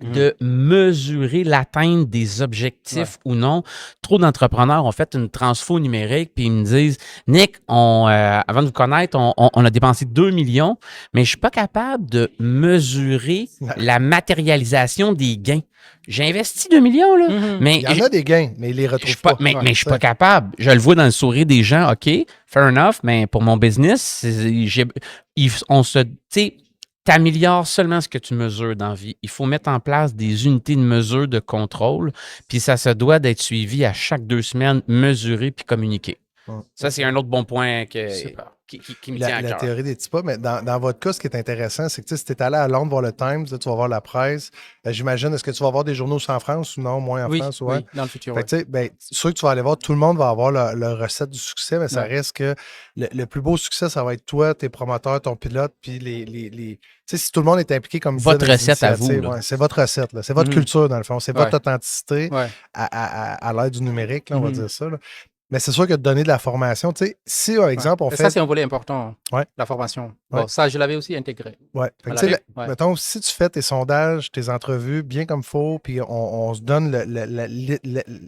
De mesurer l'atteinte des objectifs ou non. Trop d'entrepreneurs ont fait une transfo numérique puis ils me disent « Nick, avant de vous connaître, on a dépensé 2 millions, mais je ne suis pas capable de mesurer la matérialisation des gains. J'ai investi 2 millions, là. Mais il y en a des gains, mais ils les retrouvent pas. Mais je ne suis pas capable. Je le vois dans le sourire des gens, OK, fair enough, mais pour mon business, on se... T'améliores seulement ce que tu mesures dans la vie. Il faut mettre en place des unités de mesure de contrôle, puis ça se doit d'être suivi à chaque 2 semaines, mesuré puis communiqué. Ça, c'est un autre bon point que... Super. qui me tient à La cœur. théorie des petits pas, mais dans votre cas, ce qui est intéressant, c'est que tu sais, si tu es allé à Londres voir le Times, là, tu vas voir la presse. J'imagine, est-ce que tu vas voir des journaux aussi en France ou non, moins en Oui, France? Ouais. oui, dans le futur, Fait oui. que, tu sais, ben, sûr que tu vas aller voir, tout le monde va avoir leur recette du succès, mais ça Ouais. reste que le plus beau succès, ça va être toi, tes promoteurs, ton pilote, puis tu sais, si tout le monde est impliqué comme Votre dans les recette à vous, initiatives, là. ouais, c'est votre recette, là. C'est votre Mhm. culture, dans le fond. C'est Ouais. votre authenticité Ouais. à l'ère du numérique, là, on va Mhm. dire ça, là. Mais c'est sûr que de donner de la formation, tu sais, si, par exemple, on Et fait. ça, c'est un volet important, Ouais. la formation. Ouais. Bon, ça, je l'avais aussi intégré. Ouais. Fait que, À tu sais, l'arrêt, ouais. mettons, si tu fais tes sondages, tes entrevues bien comme il faut, puis on se donne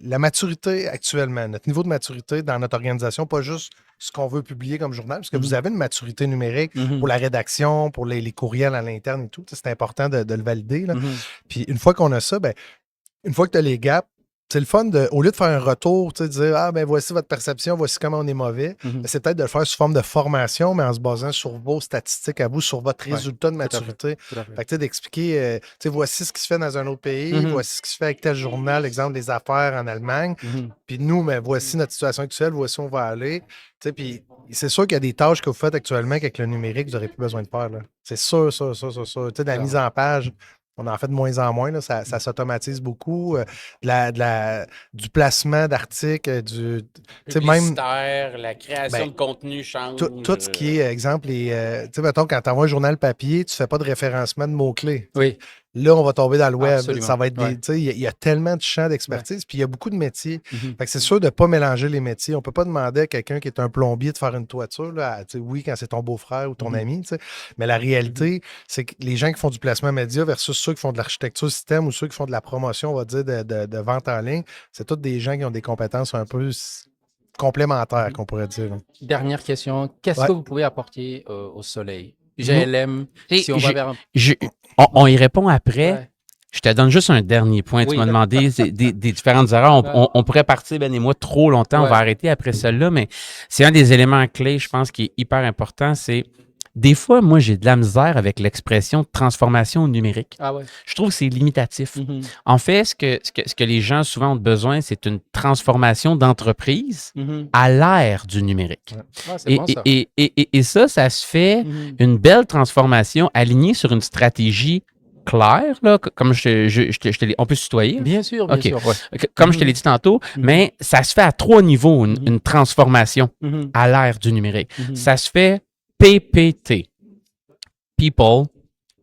la maturité actuellement, notre niveau de maturité dans notre organisation, pas juste ce qu'on veut publier comme journal, parce que vous avez une maturité numérique Mhm. pour la rédaction, pour les courriels à l'interne et tout. Tu sais, c'est important de le valider, là. Mhm. Puis une fois qu'on a ça, ben, une fois que tu as les gaps, c'est le fun de, au lieu de faire un retour, tu sais, de dire ah ben voici votre perception, voici comment on est mauvais, Mhm. ben, c'est peut-être de le faire sous forme de formation, mais en se basant sur vos statistiques à vous, sur votre Ouais, résultat de tout à fait, maturité. tout à fait. Fait que tu sais, d'expliquer, tu sais, voici ce qui se fait dans un autre pays, Mhm. voici ce qui se fait avec tel journal, exemple des affaires en Allemagne. Mhm. Puis nous, mais voici notre situation actuelle, voici où on va aller. Tu sais, puis c'est sûr qu'il y a des tâches que vous faites actuellement qu'avec le numérique, vous n'aurez plus besoin de faire, là. C'est sûr, ça. Tu sais, de la mise en page, on en fait de moins en moins, là. Ça s'automatise beaucoup. Du placement d'articles, tu sais, même Publicitaire, la création ben, de contenu change. tout ce qui est, exemple, tu sais, mettons, quand tu envoies un journal papier, tu ne fais pas de référencement de mots-clés. Oui. Là, on va tomber dans le web. Absolument. Ça va être Ouais. tu sais, il y a tellement de champs d'expertise, puis il y a beaucoup de métiers. Mhm. Fait que c'est sûr de ne pas mélanger les métiers. On ne peut pas demander à quelqu'un qui est un plombier de faire une toiture, là, tu sais, oui, quand c'est ton beau-frère ou ton ami, tu sais. Mais la réalité, c'est que les gens qui font du placement média versus ceux qui font de l'architecture système ou ceux qui font de la promotion, on va dire, de vente en ligne, c'est tous des gens qui ont des compétences un peu complémentaires, qu'on pourrait dire. Dernière question. Qu'est-ce Ouais. que vous pouvez apporter au soleil? GLM, Et si on va vers un... on y répond après. Ouais. Je te donne juste un dernier point. Oui, Tu m'as d'accord. demandé des différentes erreurs. On pourrait partir, Ben et moi, trop longtemps. On Ouais. va arrêter après celle-là, mais c'est un des éléments clés, je pense, qui est hyper important. C'est des fois, moi, j'ai de la misère avec l'expression transformation numérique. Ah ouais. Je trouve que c'est limitatif. Mhm. En fait, ce que les gens souvent ont besoin, c'est une transformation d'entreprise Mhm. à l'ère du numérique. Ah, c'est bon, ça. Et ça se fait Mhm. une belle transformation alignée sur une stratégie claire, là, comme je te l'ai. On peut se tutoyer? Bien sûr, bien OK. sûr. Ouais. Comme je te l'ai dit tantôt, Mhm. mais ça se fait à 3 niveaux, Mhm. une transformation Mhm. à l'ère du numérique. Mhm. Ça se fait PPT. People,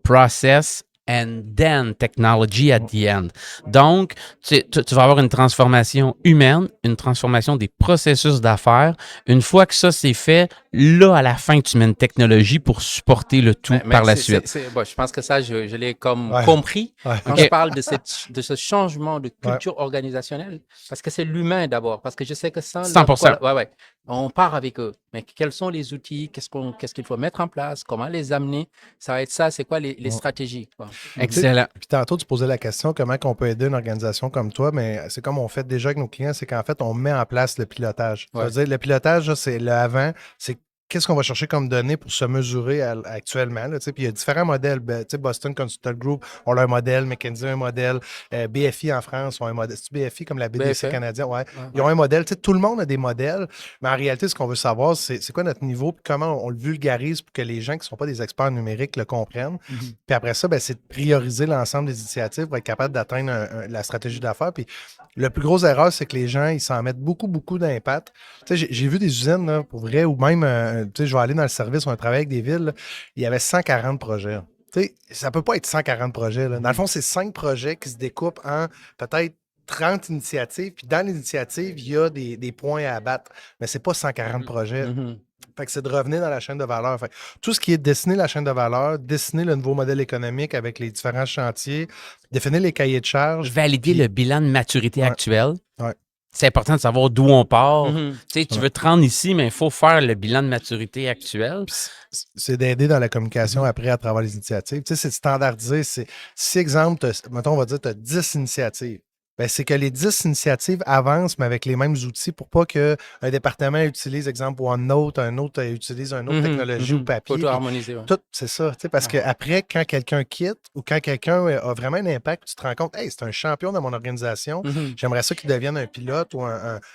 Process, and then Technology at the end. Donc, tu vas avoir une transformation humaine, une transformation des processus d'affaires. Une fois que ça, c'est fait, là, à la fin, tu mets une technologie pour supporter le tout Mais par la c'est- suite. bon, je pense que ça, je l'ai comme Ouais. compris Ouais. quand Ok. je parle de ce changement de culture organisationnelle. Parce que c'est l'humain d'abord. Parce que je sais que ça, 100%. ouais, on part avec eux. Mais quels sont les outils? Qu'est-ce qu'il faut mettre en place? Comment les amener? Ça va être ça. C'est quoi les stratégies? Quoi. Excellent. Puis tantôt, tu posais la question comment on peut aider une organisation comme toi, mais c'est comme on fait déjà avec nos clients, c'est qu'en fait, on met en place le pilotage. Ça veut Ouais. dire, le pilotage, là, c'est le avant, c'est qu'est-ce qu'on va chercher comme données pour se mesurer actuellement. Là, tu sais. Puis il y a différents modèles. Tu sais, Boston Consulting Group ont leur modèle, McKinsey a un modèle, BFI en France ont un modèle. C'est BFI comme la BDC BFI. canadien? Ouais. Ils ont un modèle. Tu sais, tout le monde a des modèles, mais en réalité, ce qu'on veut savoir, c'est quoi notre niveau puis comment on le vulgarise pour que les gens qui ne sont pas des experts numériques le comprennent. Puis après ça, ben, c'est de prioriser l'ensemble des initiatives pour être capable d'atteindre la stratégie d'affaires. Puis le plus gros erreur, c'est que les gens, ils s'en mettent beaucoup d'impact. Tu sais, j'ai vu des usines, là, pour vrai, ou même, tu sais, je vais aller dans le service, on travaille avec des villes, là, il y avait 140 projets. Tu sais, ça peut pas être 140 projets. Là. Dans le fond, c'est 5 projets qui se découpent en peut-être 30 initiatives. Puis dans l'initiative, il y a des points à abattre. Mais c'est pas 140 projets. Mhm. Fait que c'est de revenir dans la chaîne de valeur. Fait que tout ce qui est dessiner la chaîne de valeur, dessiner le nouveau modèle économique avec les différents chantiers, définir les cahiers de charges. Valider Puis- le bilan de maturité Ouais. actuel. Ouais. C'est important de savoir d'où on part. Mhm. Tu sais, tu veux te rendre ici, mais il faut faire le bilan de maturité actuel. C'est d'aider dans la communication après à travers les initiatives. Tu sais, c'est de standardiser. Si, exemple, mettons, on va dire, tu as 10 initiatives. Ben, c'est que les 10 initiatives avancent, mais avec les mêmes outils pour pas qu'un département utilise, exemple, OneNote, un autre utilise une autre technologie ou papier. Faut tout harmoniser. Ouais. Tout, c'est ça. Parce qu'après, quand quelqu'un quitte ou quand quelqu'un a vraiment un impact, tu te rends compte, hey, c'est un champion dans mon organisation, j'aimerais ça qu'il devienne un pilote ou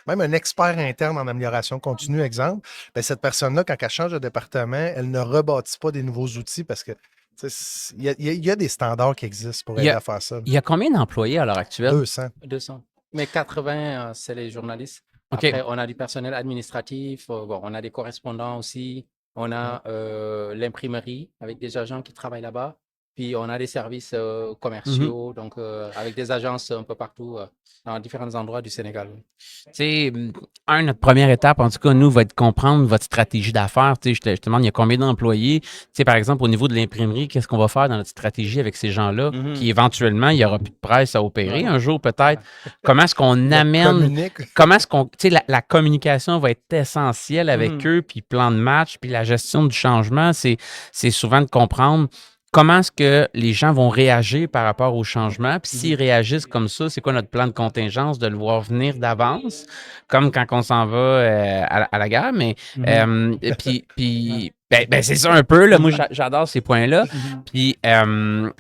même un expert interne en amélioration continue, exemple. Ben, cette personne-là, quand elle change de département, elle ne rebâtit pas des nouveaux outils parce que il y a des standards qui existent pour aider à faire ça. Il y a combien d'employés à l'heure actuelle? 200. Mais 80, c'est les journalistes. Okay. Après, on a du personnel administratif, on a des correspondants aussi, on a l'imprimerie avec des agents qui travaillent là-bas, puis on a des services commerciaux, donc avec des agences un peu partout dans différents endroits du Sénégal. Tu sais, notre première étape, en tout cas, nous, va être de comprendre votre stratégie d'affaires. Tu sais, je te demande, il y a combien d'employés? Tu sais, par exemple, au niveau de l'imprimerie, qu'est-ce qu'on va faire dans notre stratégie avec ces gens-là qui, éventuellement, il n'y aura plus de presse à opérer un jour, peut-être? Comment est-ce qu'on amène... Comment est-ce qu'on... Tu sais, la communication va être essentielle avec eux, puis plan de match, puis la gestion du changement, c'est souvent de comprendre comment est-ce que les gens vont réagir par rapport au changement? Puis s'ils réagissent comme ça, c'est quoi notre plan de contingence de le voir venir d'avance? Comme quand on s'en va à la guerre, mais puis c'est ça un peu, là. Moi, j'adore ces points-là. Puis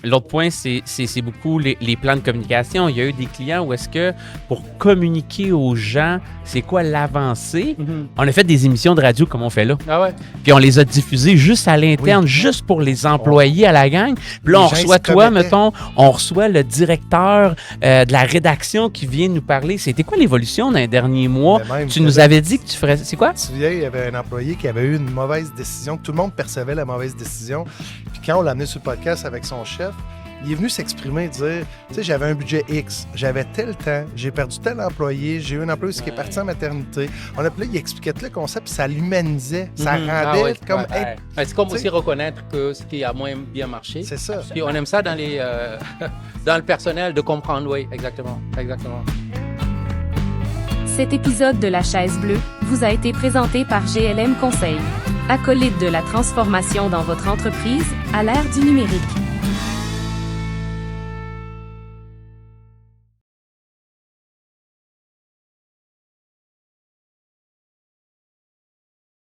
l'autre point, c'est beaucoup les plans de communication. Il y a eu des clients où est-ce que pour communiquer aux gens, c'est quoi l'avancée? On a fait des émissions de radio comme on fait là. Ah ouais. Puis on les a diffusées juste à l'interne, juste pour les employés à la gang. Puis là, on reçoit toi, mettons, on reçoit le directeur de la rédaction qui vient nous parler. C'était quoi l'évolution dans les derniers mois? Tu nous avais dit que tu ferais... C'est quoi? Tu te souviens, il y avait un employé qui avait eu une mauvaise décision. Tout le monde percevait la mauvaise décision. Puis quand on l'a amené sur le podcast avec son chef, il est venu s'exprimer et dire, tu sais, j'avais un budget X, j'avais tel temps, j'ai perdu tel employé, j'ai eu un employé aussi qui est parti en maternité. Il expliquait tout le concept, puis ça l'humanisait, ça rendait comme... C'est comme aussi reconnaître que ce qui a moins bien marché. C'est ça. Puis on aime ça dans dans le personnel de comprendre, oui, exactement. Cet épisode de La Chaise Bleue vous a été présenté par GLM Conseil. Acolyte de la transformation dans votre entreprise à l'ère du numérique.